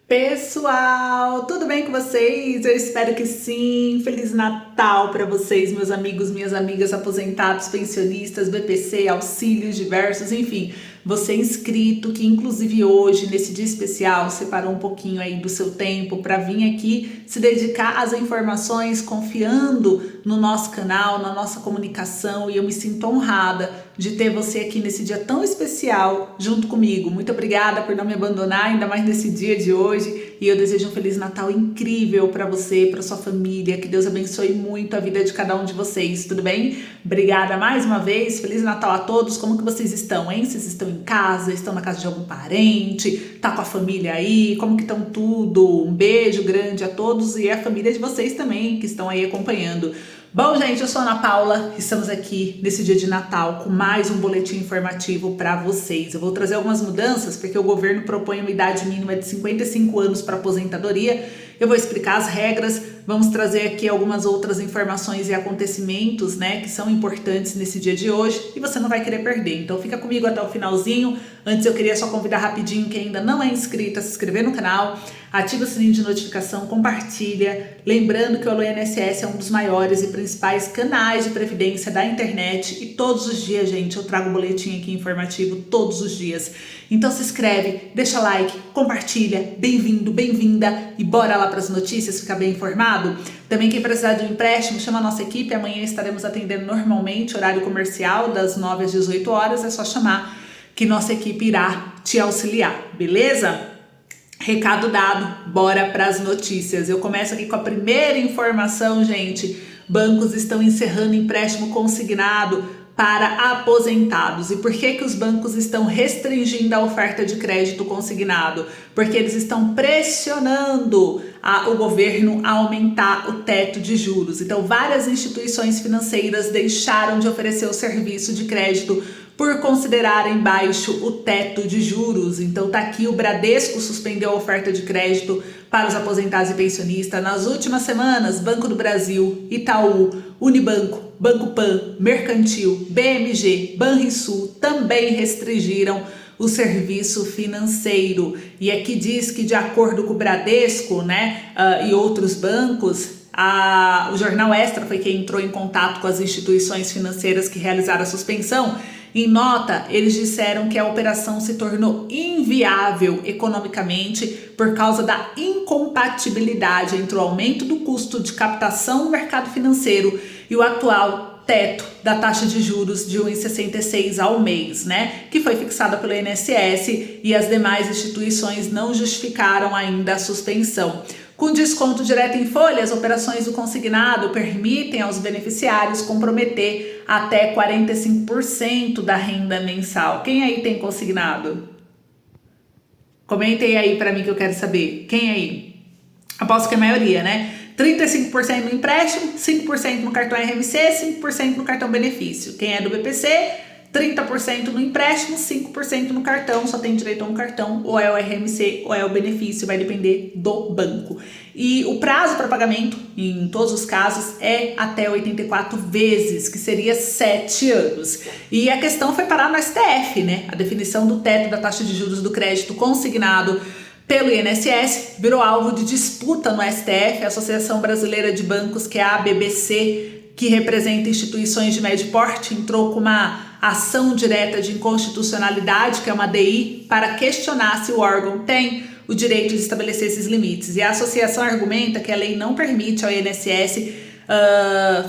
Pessoal, tudo bem com vocês? Eu espero que sim. Feliz Natal para vocês, meus amigos, minhas amigas, aposentados, pensionistas, BPC, auxílios diversos, enfim. Você inscrito que inclusive hoje, nesse dia especial, separou um pouquinho aí do seu tempo para vir aqui se dedicar às informações, confiando no nosso canal, na nossa comunicação, e eu me sinto honrada de ter você aqui nesse dia tão especial junto comigo. Muito obrigada por não me abandonar, ainda mais nesse dia de hoje, e eu desejo um Feliz Natal incrível para você, para sua família, que Deus abençoe muito a vida de cada um de vocês, tudo bem? Obrigada mais uma vez, Feliz Natal a todos. Como que vocês estão, hein? Vocês estão em casa, estão na casa de algum parente, tá com a família aí, como que estão tudo? Um beijo grande a todos e a família de vocês também que estão aí acompanhando. Bom, gente, eu sou a Ana Paula, estamos aqui nesse dia de Natal com mais um boletim informativo para vocês. Eu vou trazer algumas mudanças porque o governo propõe uma idade mínima de 55 anos para aposentadoria. Eu vou explicar as regras, vamos trazer aqui algumas outras informações e acontecimentos, né, que são importantes nesse dia de hoje e você não vai querer perder. Então fica comigo até o finalzinho. Antes eu queria só convidar rapidinho quem ainda não é inscrito a se inscrever no canal, ativa o sininho de notificação, compartilha. Lembrando que o Alô INSS é um dos maiores e principais canais de previdência da internet e todos os dias, gente, eu trago boletim aqui informativo todos os dias. Então se inscreve, deixa like, compartilha, bem-vindo, bem-vinda e bora lá para as notícias, ficar bem informado. Também quem precisar de um empréstimo, chama a nossa equipe, amanhã estaremos atendendo normalmente, horário comercial, das 9 às 18 horas, é só chamar que nossa equipe irá te auxiliar, beleza? Recado dado, bora para as notícias. Eu começo aqui com a primeira informação, gente. Bancos estão encerrando empréstimo consignado para aposentados. E por que os bancos estão restringindo a oferta de crédito consignado? Porque eles estão pressionando o governo a aumentar o teto de juros. Então, várias instituições financeiras deixaram de oferecer o serviço de crédito por considerarem baixo o teto de juros. Então tá aqui, o Bradesco suspendeu a oferta de crédito para os aposentados e pensionistas. Nas últimas semanas, Banco do Brasil, Itaú, Unibanco, Banco Pan, Mercantil, BMG, Banrisul também restringiram o serviço financeiro. E aqui diz que, de acordo com o Bradesco, e outros bancos, o Jornal Extra foi quem entrou em contato com as instituições financeiras que realizaram a suspensão. Em nota, eles disseram que a operação se tornou inviável economicamente por causa da incompatibilidade entre o aumento do custo de captação no mercado financeiro e o atual teto da taxa de juros de 1,66 ao mês, que foi fixada pelo INSS, e as demais instituições não justificaram ainda a suspensão. Com desconto direto em folha, as operações do consignado permitem aos beneficiários comprometer até 45% da renda mensal. Quem aí tem consignado? Comentem aí para mim que eu quero saber. Quem aí? Aposto que a maioria, 35% no empréstimo, 5% no cartão RMC, 5% no cartão benefício. Quem é do BPC? 30% no empréstimo, 5% no cartão, só tem direito a um cartão, ou é o RMC ou é o benefício, vai depender do banco. E o prazo para pagamento, em todos os casos, é até 84 vezes, que seria 7 anos. E a questão foi parar no STF, A definição do teto da taxa de juros do crédito consignado pelo INSS virou alvo de disputa no STF. A Associação Brasileira de Bancos, que é a ABBC, que representa instituições de médio porte, entrou com uma ação direta de inconstitucionalidade, que é uma DI, para questionar se o órgão tem o direito de estabelecer esses limites. E a associação argumenta que a lei não permite ao INSS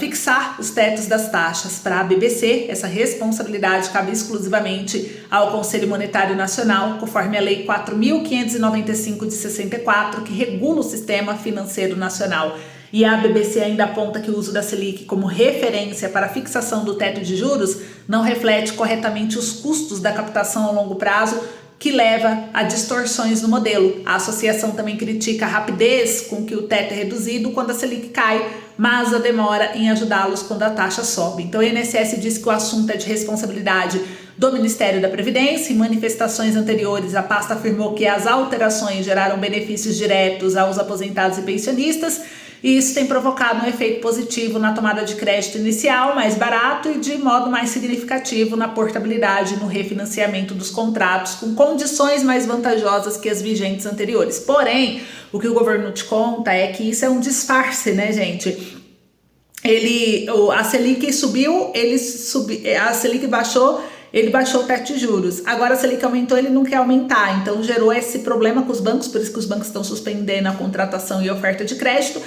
fixar os tetos das taxas. Para a BBC, essa responsabilidade cabe exclusivamente ao Conselho Monetário Nacional, conforme a Lei 4.595 de 64, que regula o sistema financeiro nacional. E a BBC ainda aponta que o uso da Selic como referência para a fixação do teto de juros não reflete corretamente os custos da captação a longo prazo, que leva a distorções no modelo. A associação também critica a rapidez com que o teto é reduzido quando a Selic cai, mas a demora em ajudá-los quando a taxa sobe. Então, o INSS diz que o assunto é de responsabilidade do Ministério da Previdência. Em manifestações anteriores, a pasta afirmou que as alterações geraram benefícios diretos aos aposentados e pensionistas, e isso tem provocado um efeito positivo na tomada de crédito inicial, mais barato, e de modo mais significativo na portabilidade e no refinanciamento dos contratos, com condições mais vantajosas que as vigentes anteriores. Porém, o que o governo te conta é que isso é um disfarce, né, gente? A Selic subiu, a Selic baixou, ele baixou o teto de juros. Agora a Selic aumentou, ele não quer aumentar. Então gerou esse problema com os bancos, por isso que os bancos estão suspendendo a contratação e a oferta de crédito.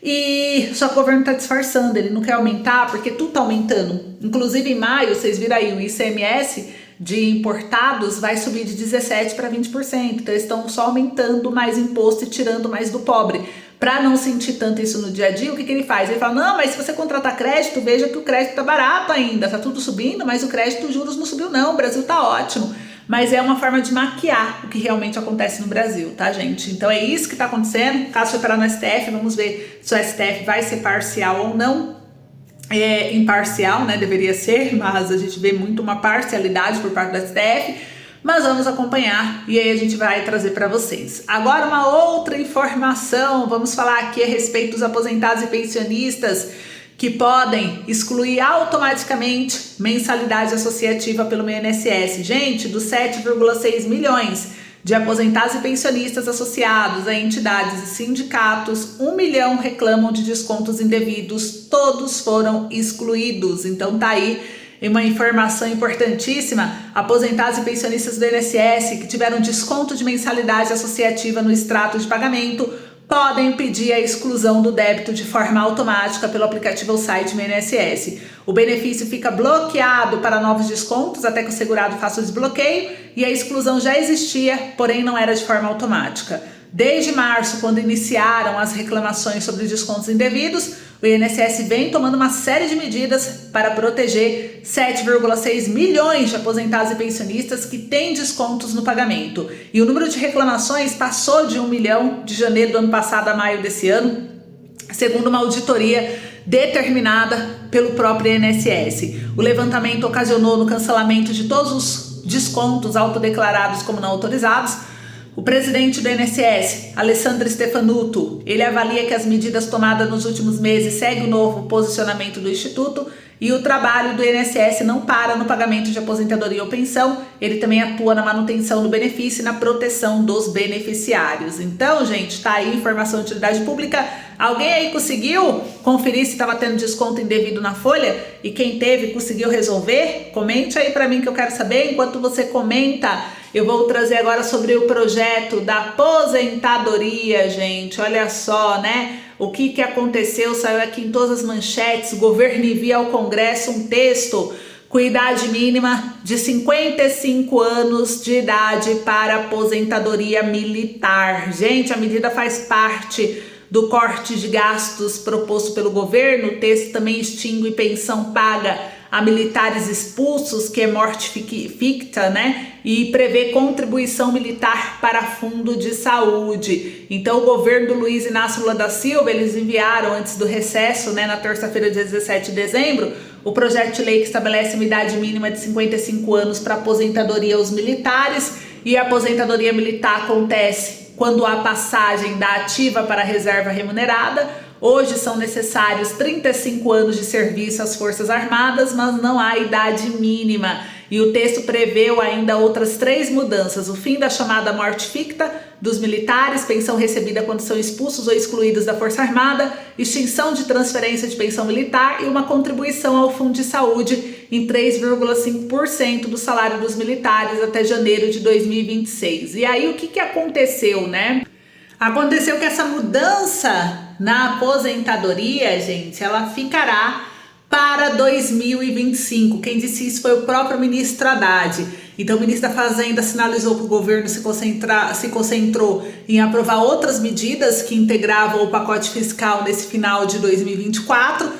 E só que o governo está disfarçando, ele não quer aumentar porque tudo está aumentando. Inclusive em maio, vocês viram aí, o ICMS de importados vai subir de 17% para 20%. Então eles estão só aumentando mais imposto e tirando mais do pobre. Para não sentir tanto isso no dia a dia, o que ele faz? Ele fala, não, mas se você contratar crédito, veja que o crédito tá barato ainda, tá tudo subindo, mas o crédito, os juros não subiu não, o Brasil tá ótimo. Mas é uma forma de maquiar o que realmente acontece no Brasil, tá, gente? Então é isso que tá acontecendo. O caso foi parar no STF, vamos ver se o STF vai ser parcial ou não. É imparcial, né, deveria ser, mas a gente vê muito uma parcialidade por parte do STF. Mas vamos acompanhar e aí a gente vai trazer para vocês. Agora uma outra informação, vamos falar aqui a respeito dos aposentados e pensionistas que podem excluir automaticamente mensalidade associativa pelo INSS. Gente, dos 7,6 milhões de aposentados e pensionistas associados a entidades e sindicatos, 1 milhão reclamam de descontos indevidos, todos foram excluídos. Então tá aí uma informação importantíssima: aposentados e pensionistas do INSS que tiveram desconto de mensalidade associativa no extrato de pagamento podem pedir a exclusão do débito de forma automática pelo aplicativo ou site do INSS. O benefício fica bloqueado para novos descontos até que o segurado faça o desbloqueio, e a exclusão já existia, porém não era de forma automática. Desde março, quando iniciaram as reclamações sobre descontos indevidos, o INSS vem tomando uma série de medidas para proteger 7,6 milhões de aposentados e pensionistas que têm descontos no pagamento. E o número de reclamações passou de 1 milhão de janeiro do ano passado a maio desse ano, segundo uma auditoria determinada pelo próprio INSS. O levantamento ocasionou no cancelamento de todos os descontos autodeclarados como não autorizados. O presidente do INSS, Alessandro Stefanuto, ele avalia que as medidas tomadas nos últimos meses seguem o novo posicionamento do Instituto, e o trabalho do INSS não para no pagamento de aposentadoria ou pensão, ele também atua na manutenção do benefício e na proteção dos beneficiários. Então, gente, tá aí informação de utilidade pública. Alguém aí conseguiu conferir se estava tendo desconto indevido na folha? E quem teve, conseguiu resolver? Comente aí para mim que eu quero saber. Enquanto você comenta, eu vou trazer agora sobre o projeto da aposentadoria, gente. Olha só, né? O que aconteceu, saiu aqui em todas as manchetes. O governo envia ao Congresso um texto com idade mínima de 55 anos de idade para aposentadoria militar. Gente, a medida faz parte do corte de gastos proposto pelo governo. O texto também extingue pensão paga a militares expulsos, que é morte ficta, né? E prevê contribuição militar para fundo de saúde. Então o governo do Luiz Inácio Lula da Silva, eles enviaram antes do recesso, né, na terça-feira, dia 17 de dezembro, o projeto de lei que estabelece uma idade mínima de 55 anos para aposentadoria aos militares. E a aposentadoria militar acontece quando há passagem da ativa para a reserva remunerada. Hoje são necessários 35 anos de serviço às Forças Armadas, mas não há idade mínima. E o texto preveu ainda outras 3 mudanças: o fim da chamada morte ficta dos militares, pensão recebida quando são expulsos ou excluídos da Força Armada, extinção de transferência de pensão militar e uma contribuição ao Fundo de Saúde em 3,5% do salário dos militares até janeiro de 2026. E aí o que aconteceu, né? Aconteceu que essa mudança na aposentadoria, gente, ela ficará para 2025. Quem disse isso foi o próprio ministro Haddad. Então o ministro da Fazenda sinalizou que o governo se concentrou em aprovar outras medidas que integravam o pacote fiscal nesse final de 2024,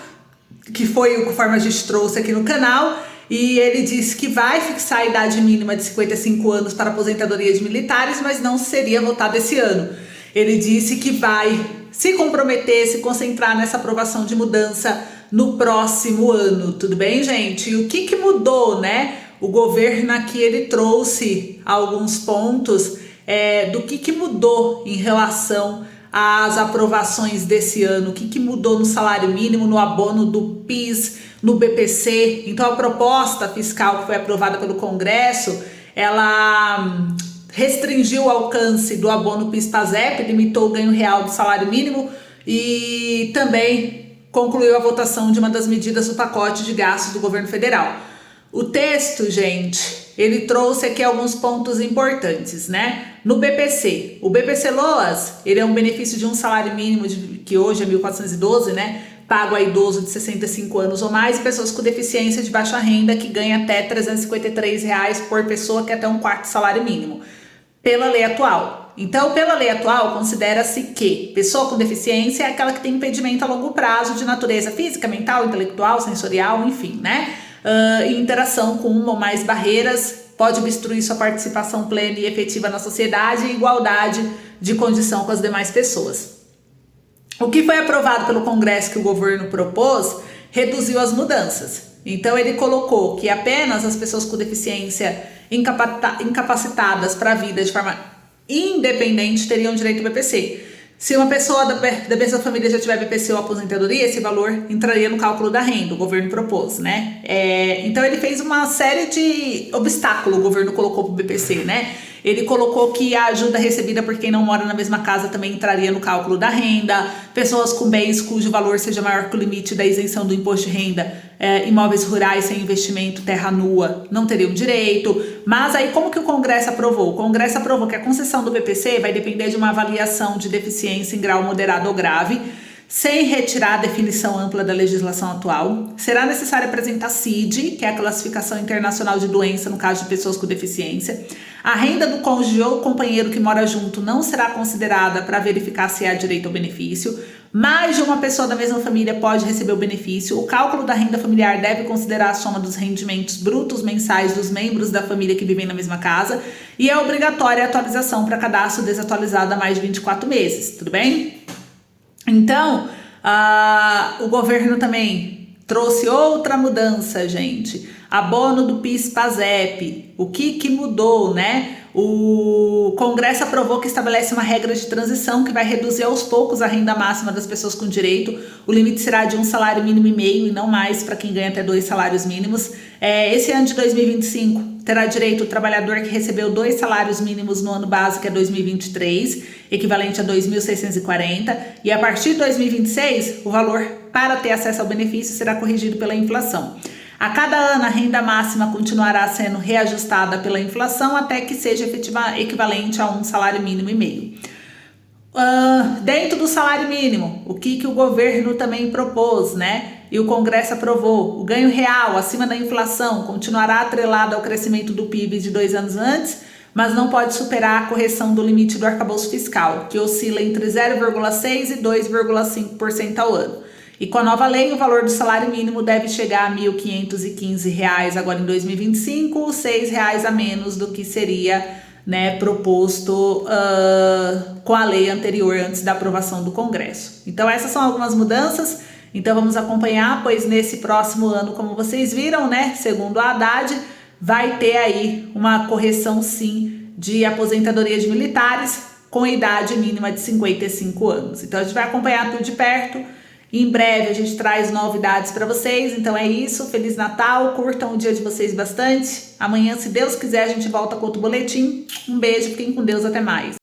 que foi o conforme a gente trouxe aqui no canal. E ele disse que vai fixar a idade mínima de 55 anos para aposentadoria de militares, mas não seria votado esse ano. Ele disse que vai se comprometer, se concentrar nessa aprovação de mudança no próximo ano. Tudo bem, gente? E o que mudou, né? O governo aqui, ele trouxe alguns pontos do que mudou em relação as aprovações desse ano, o que mudou no salário mínimo, no abono do PIS, no BPC. Então a proposta fiscal que foi aprovada pelo Congresso, ela restringiu o alcance do abono PIS/PASEP, limitou o ganho real do salário mínimo e também concluiu a votação de uma das medidas do pacote de gastos do governo federal. O texto, gente, ele trouxe aqui alguns pontos importantes, né? No BPC, o BPC-Loas, ele é um benefício de um salário mínimo, que hoje é 1.412, né? Pago a idoso de 65 anos ou mais e pessoas com deficiência de baixa renda que ganha até R$ 353 por pessoa, que é até um quarto salário mínimo, pela lei atual. Então, pela lei atual, considera-se que pessoa com deficiência é aquela que tem impedimento a longo prazo de natureza física, mental, intelectual, sensorial, enfim, né? Interação com uma ou mais barreiras, pode obstruir sua participação plena e efetiva na sociedade e igualdade de condição com as demais pessoas. O que foi aprovado pelo Congresso que o governo propôs reduziu as mudanças. Então ele colocou que apenas as pessoas com deficiência incapacitadas para a vida de forma independente teriam direito ao BPC. Se uma pessoa da mesma família já tiver BPC ou aposentadoria, esse valor entraria no cálculo da renda, o governo propôs, né? Então ele fez uma série de obstáculos, o governo colocou para o BPC, né? Ele colocou que a ajuda recebida por quem não mora na mesma casa também entraria no cálculo da renda, pessoas com bens cujo valor seja maior que o limite da isenção do imposto de renda, imóveis rurais sem investimento, terra nua, não teriam direito. Mas aí como que o Congresso aprovou? O Congresso aprovou que a concessão do BPC vai depender de uma avaliação de deficiência em grau moderado ou grave, sem retirar a definição ampla da legislação atual. Será necessário apresentar CID, que é a classificação internacional de doença no caso de pessoas com deficiência. A renda do cônjuge ou companheiro que mora junto não será considerada para verificar se há direito ao benefício. Mais de uma pessoa da mesma família pode receber o benefício. O cálculo da renda familiar deve considerar a soma dos rendimentos brutos mensais dos membros da família que vivem na mesma casa. E é obrigatória a atualização para cadastro desatualizado há mais de 24 meses, tudo bem? Então, o governo também trouxe outra mudança, gente. Abono do PIS/PASEP. O que mudou, né? O Congresso aprovou que estabelece uma regra de transição que vai reduzir aos poucos a renda máxima das pessoas com direito. O limite será de 1,5 salário mínimo e não mais para quem ganha até 2 salários mínimos. Esse ano de 2025 terá direito o trabalhador que recebeu 2 salários mínimos no ano base, que é 2023, equivalente a 2.640, e a partir de 2026 o valor para ter acesso ao benefício será corrigido pela inflação. A cada ano, a renda máxima continuará sendo reajustada pela inflação até que seja equivalente a 1,5 salário mínimo. Dentro do salário mínimo, o que o governo também propôs, né? E o Congresso aprovou. O ganho real acima da inflação continuará atrelado ao crescimento do PIB de 2 anos antes, mas não pode superar a correção do limite do arcabouço fiscal, que oscila entre 0,6% e 2,5% ao ano. E com a nova lei, o valor do salário mínimo deve chegar a R$ 1.515 agora em 2025, R$ 6 a menos do que seria, né, proposto com a lei anterior, antes da aprovação do Congresso. Então essas são algumas mudanças. Então vamos acompanhar, pois nesse próximo ano, como vocês viram, né, segundo a Haddad, vai ter aí uma correção sim de aposentadoria de militares com idade mínima de 55 anos. Então a gente vai acompanhar tudo de perto. Em breve a gente traz novidades para vocês. Então é isso, Feliz Natal, curtam o dia de vocês bastante. Amanhã, se Deus quiser, a gente volta com outro boletim. Um beijo, fiquem com Deus, até mais.